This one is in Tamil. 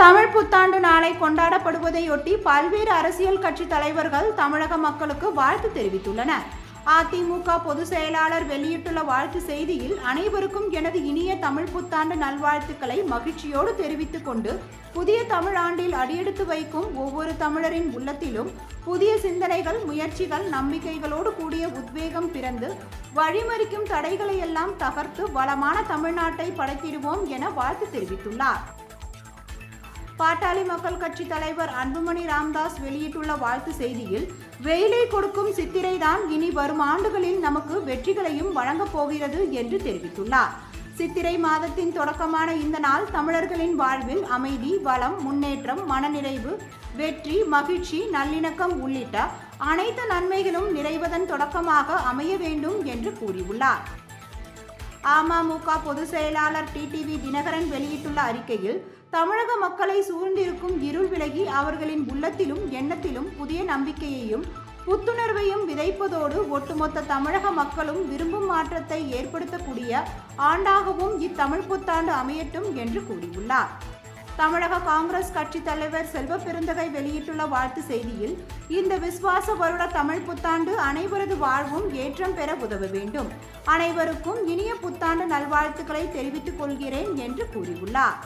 தமிழ் புத்தாண்டு நாளை கொண்டாடப்படுவதையொட்டி பல்வேறு அரசியல் கட்சி தலைவர்கள் தமிழக மக்களுக்கு வாழ்த்து தெரிவித்துள்ளனர். அதிமுக பொதுச் செயலாளர் வெளியிட்டுள்ள வாழ்த்து செய்தியில், அனைவருக்கும் எனது இனிய தமிழ் புத்தாண்டு நல்வாழ்த்துக்களை மகிழ்ச்சியோடு தெரிவித்துக் கொண்டு, புதிய தமிழ் ஆண்டில் அடியெடுத்து வைக்கும் ஒவ்வொரு தமிழரின் உள்ளத்திலும் புதிய சிந்தனைகள், முயற்சிகள், நம்பிக்கைகளோடு கூடிய உத்வேகம் பிறந்து வழிமறிக்கும் தடைகளை எல்லாம் தகர்த்து வளமான தமிழ்நாட்டை படைத்திடுவோம் என வாழ்த்து தெரிவித்துள்ளார். பாட்டாளி மக்கள் கட்சி தலைவர் அன்புமணி ராமதாஸ் வெளியிட்டுள்ள வாழ்த்து செய்தியில், வெயிலை கொடுக்கும் சித்திரை தான் இனி வரும் ஆண்டுகளில் நமக்கு வெற்றிகளையும் வழங்கப் போகிறது என்று தெரிவித்துள்ளார். சித்திரை மாதத்தின் தொடக்கமான இந்த நாள் தமிழர்களின் வாழ்வில் அமைதி, வளம், முன்னேற்றம், மனநிறைவு, வெற்றி, மகிழ்ச்சி, நல்லிணக்கம் உள்ளிட்ட அனைத்து நன்மைகளும் நிறைவதன் தொடக்கமாக அமைய வேண்டும் என்று கூறியுள்ளார். அமமுக பொதுச் செயலாளர் டிடிவி தினகரன் வெளியிட்டுள்ள அறிக்கையில், தமிழக மக்களை சூழ்ந்திருக்கும் இருள் விலகி அவர்களின் உள்ளத்திலும் எண்ணத்திலும் புதிய நம்பிக்கையையும் புத்துணர்வையும் விதைப்பதோடு ஒட்டுமொத்த தமிழக மக்களும் விரும்பும் மாற்றத்தை ஏற்படுத்தக்கூடிய ஆண்டாகவும் இத்தமிழ் புத்தாண்டு அமையட்டும் என்று கூறியுள்ளார். தமிழக காங்கிரஸ் கட்சி தலைவர் செல்வ பெருந்தகை வெளியிட்டுள்ள வாழ்த்து செய்தியில், இந்த விசுவாச வருட தமிழ் புத்தாண்டு அனைவரது வாழ்வும் ஏற்றம் பெற உதவ வேண்டும். அனைவருக்கும் இனிய புத்தாண்டு நல்வாழ்த்துக்களை தெரிவித்துக் கொள்கிறேன் என்று கூறியுள்ளார்.